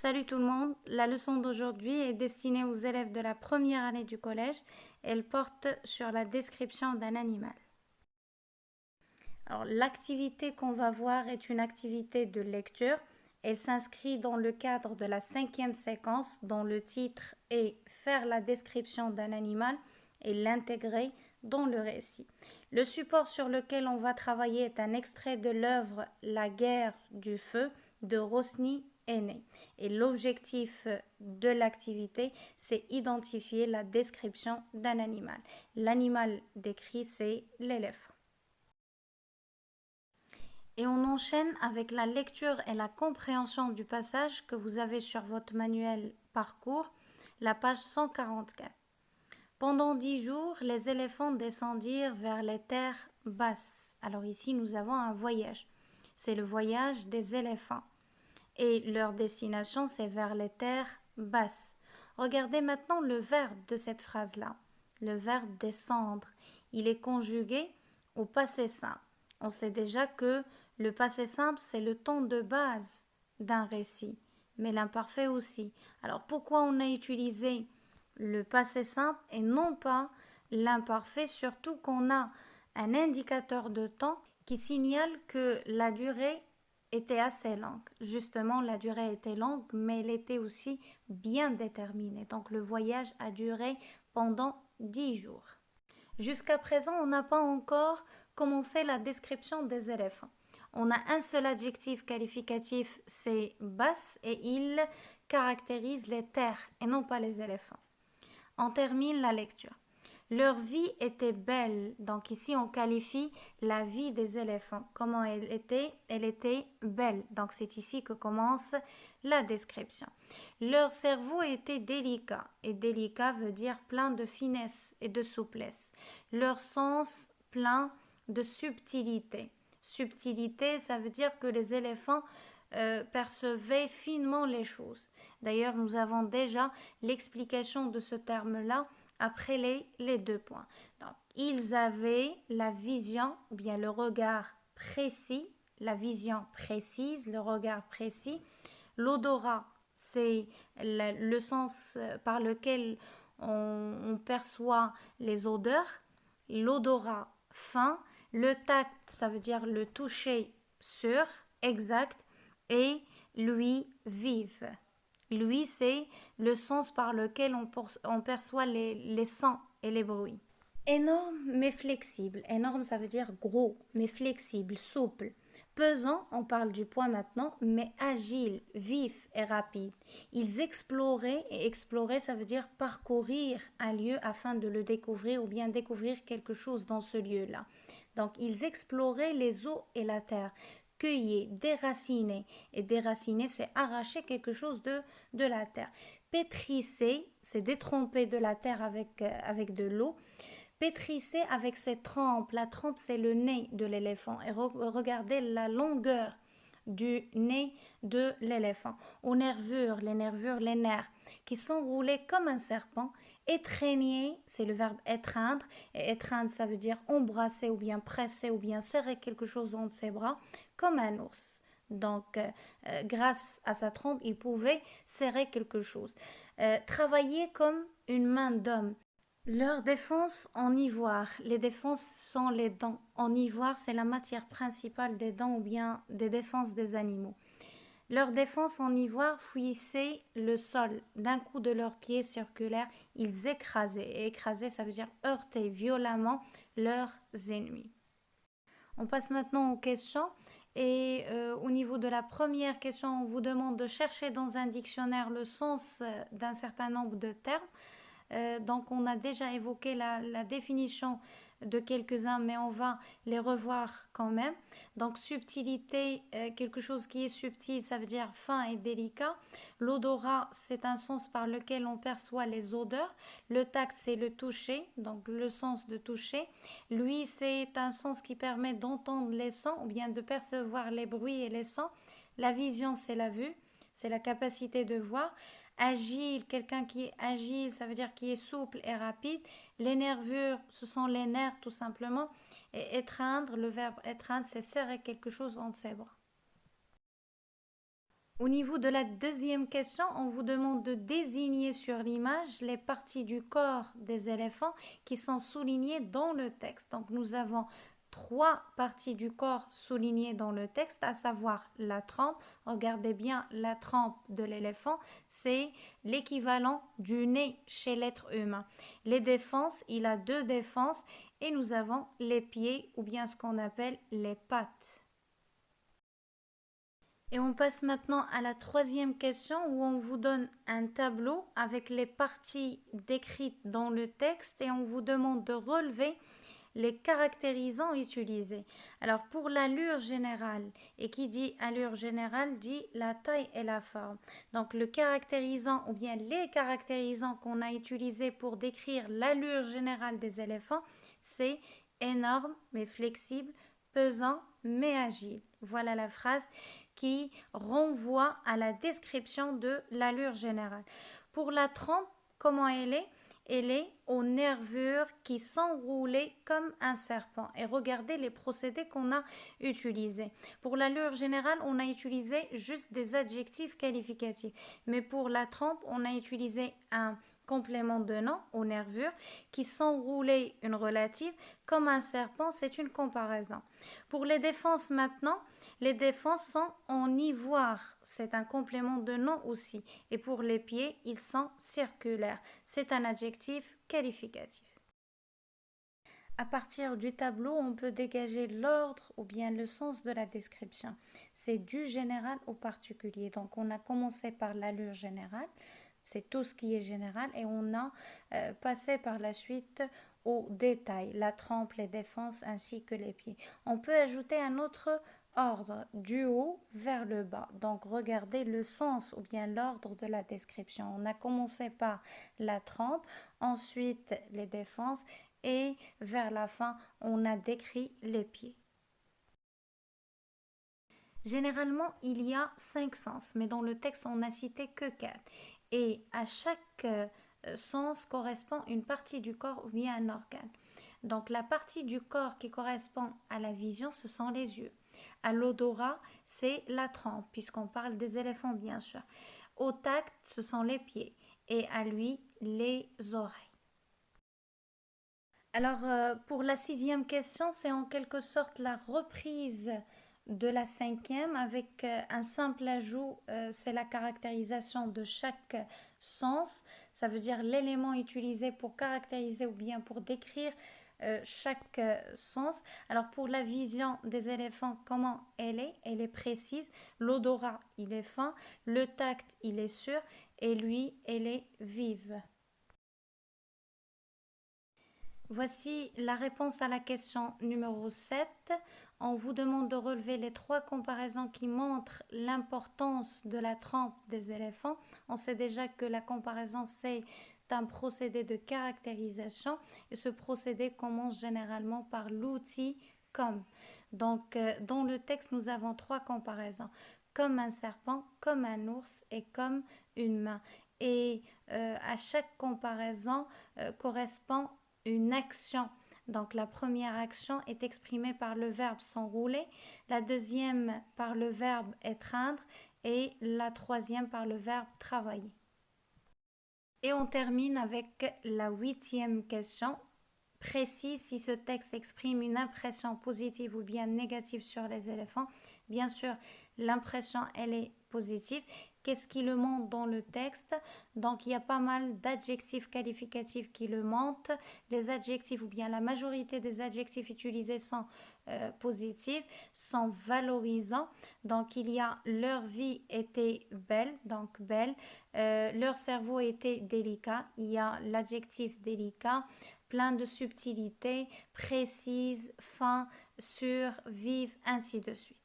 Salut tout le monde, la leçon d'aujourd'hui est destinée aux élèves de la première année du collège. Elle porte sur la description d'un animal. Alors, l'activité qu'on va voir est une activité de lecture. Elle s'inscrit dans le cadre de la 5e séquence dont le titre est Faire la description d'un animal et l'intégrer dans le récit. Le support sur lequel on va travailler est un extrait de l'œuvre La guerre du feu de Rosny Aîné. Et l'objectif de l'activité, c'est identifier la description d'un animal. L'animal décrit, c'est l'éléphant. Et on enchaîne avec la lecture et la compréhension du passage que vous avez sur votre manuel parcours, la page 144. Pendant 10 jours, les éléphants descendirent vers les terres basses. Alors ici, nous avons un voyage. C'est le voyage des éléphants. Et leur destination, c'est vers les terres basses. Regardez maintenant le verbe de cette phrase-là. Le verbe descendre. Il est conjugué au passé simple. On sait déjà que le passé simple, c'est le ton de base d'un récit, mais l'imparfait aussi. Alors pourquoi on a utilisé le passé simple et non pas l'imparfait, surtout qu'on a un indicateur de temps qui signale que la durée était assez longue. Justement, la durée était longue, mais elle était aussi bien déterminée. Donc le voyage a duré pendant 10 jours. Jusqu'à présent, on n'a pas encore commencé la description des éléphants. On a un seul adjectif qualificatif, c'est basse, et il caractérise les terres et non pas les éléphants. On termine la lecture. Leur vie était belle. Donc ici, on qualifie la vie des éléphants. Comment elle était? Elle était belle. Donc c'est ici que commence la description. Leur cerveau était délicat. Et délicat veut dire plein de finesse et de souplesse. Leur sens plein de subtilité. Subtilité, ça veut dire que les éléphants percevaient finement les choses. D'ailleurs, nous avons déjà l'explication de ce terme-là après les 2 points. Donc, ils avaient la vision, ou bien le regard précis, la vision précise, le regard précis. L'odorat, c'est le sens par lequel on perçoit les odeurs. L'odorat fin. Le tact, ça veut dire le toucher sûr, exact. Et lui, vive. Lui, c'est le sens par lequel on perçoit les sons et les bruits. Énorme mais flexible. Énorme, ça veut dire gros, mais flexible, souple. Pesant, on parle du poids maintenant, mais agile, vif et rapide. Ils exploraient, et explorer, ça veut dire parcourir un lieu afin de le découvrir ou bien découvrir quelque chose dans ce lieu-là. Donc, ils exploraient les eaux et la terre. Cueillir, déraciner. Et déraciner, c'est arracher quelque chose de la terre. Pétrisser, c'est détremper de la terre avec de l'eau. Pétrisser avec ses trompes. La trompe, c'est le nez de l'éléphant. Et regardez la longueur du nez de l'éléphant. Aux nervures, les nerfs, qui s'enroulaient comme un serpent. Étreigner, c'est le verbe étreindre. Et étreindre, ça veut dire embrasser ou bien presser ou bien serrer quelque chose entre ses bras, comme un ours. Donc, grâce à sa trompe, il pouvait serrer quelque chose. Travailler comme une main d'homme. Leur défense en ivoire. Les défenses sont les dents. En ivoire, c'est la matière principale des dents ou bien des défenses des animaux. Leur défense en ivoire fouillissait le sol. D'un coup de leurs pieds circulaires, ils écrasaient. Et écraser, ça veut dire heurter violemment leurs ennemis. On passe maintenant aux questions. Et au niveau de la première question, on vous demande de chercher dans un dictionnaire le sens d'un certain nombre de termes. Donc on a déjà évoqué la définition de quelques-uns, mais on va les revoir quand même. Donc subtilité, quelque chose qui est subtil, ça veut dire fin et délicat. L'odorat, c'est un sens par lequel on perçoit les odeurs. Le tact, c'est le toucher, donc le sens de toucher. L'ouïe, c'est un sens qui permet d'entendre les sons ou bien de percevoir les bruits et les sons. La vision, c'est la vue, c'est la capacité de voir. Agile, quelqu'un qui est agile, ça veut dire qui est souple et rapide. Les nervures, ce sont les nerfs tout simplement. Et étreindre, le verbe étreindre, c'est serrer quelque chose entre ses bras. Au niveau de la deuxième question, on vous demande de désigner sur l'image les parties du corps des éléphants qui sont soulignées dans le texte. Donc nous avons trois parties du corps soulignées dans le texte, à savoir la trempe. Regardez bien la trempe de l'éléphant, c'est l'équivalent du nez chez l'être humain. Les défenses, il a deux défenses et nous avons les pieds ou bien ce qu'on appelle les pattes. Et on passe maintenant à la troisième question où on vous donne un tableau avec les parties décrites dans le texte et on vous demande de relever les caractérisants utilisés. Alors pour l'allure générale, et qui dit allure générale dit la taille et la forme. Donc le caractérisant ou bien les caractérisants qu'on a utilisés pour décrire l'allure générale des éléphants, c'est énorme mais flexible, pesant mais agile. Voilà la phrase qui renvoie à la description de l'allure générale. Pour la trempe, comment elle est? Elle est aux nervures qui s'enroulaient comme un serpent. Et regardez les procédés qu'on a utilisés. Pour l'allure générale, on a utilisé juste des adjectifs qualificatifs. Mais pour la trempe, on a utilisé un complément de nom aux nervures qui s'enroulait une relative comme un serpent, c'est une comparaison. Pour les défenses maintenant, les défenses sont en ivoire, c'est un complément de nom aussi. Et pour les pieds, ils sont circulaires, c'est un adjectif qualificatif. À partir du tableau, on peut dégager l'ordre ou bien le sens de la description. C'est du général au particulier. Donc on a commencé par l'allure générale. C'est tout ce qui est général et on a passé par la suite aux détails, la trempe, les défenses ainsi que les pieds. On peut ajouter un autre ordre du haut vers le bas. Donc regardez le sens ou bien l'ordre de la description. On a commencé par la trempe, ensuite les défenses et vers la fin on a décrit les pieds. Généralement, il y a 5 sens, mais dans le texte, on n'a cité que 4. Et à chaque sens correspond une partie du corps ou bien un organe. Donc la partie du corps qui correspond à la vision, ce sont les yeux. À l'odorat, c'est la trempe, puisqu'on parle des éléphants bien sûr. Au tact, ce sont les pieds. Et à lui, les oreilles. Alors pour la 6e question, c'est en quelque sorte la reprise de la 5e avec un simple ajout, c'est la caractérisation de chaque sens. Ça veut dire l'élément utilisé pour caractériser ou bien pour décrire chaque sens. Alors pour la vision des éléphants, comment elle est? Elle est précise. L'odorat, il est fin. Le tact, il est sûr. Et lui, elle est vive. Voici la réponse à la question numéro 7. On vous demande de relever les 3 comparaisons qui montrent l'importance de la trempe des éléphants. On sait déjà que la comparaison, c'est un procédé de caractérisation et ce procédé commence généralement par l'outil comme. Donc, dans le texte, nous avons 3 comparaisons. Comme un serpent, comme un ours et comme une main. Et à chaque comparaison correspond une action. Donc la première action est exprimée par le verbe s'enrouler, la deuxième par le verbe étreindre et la troisième par le verbe travailler. Et on termine avec la 8e question. Précise si ce texte exprime une impression positive ou bien négative sur les éléphants. Bien sûr, l'impression, elle est positive. Qu'est-ce qui le montre dans le texte? Donc, il y a pas mal d'adjectifs qualificatifs qui le montrent. Les adjectifs ou bien la majorité des adjectifs utilisés sont positifs, sont valorisants. Donc, il y a leur vie était belle, donc belle. Leur cerveau était délicat. Il y a l'adjectif délicat, plein de subtilité, précise, fin, sûr, vive, ainsi de suite.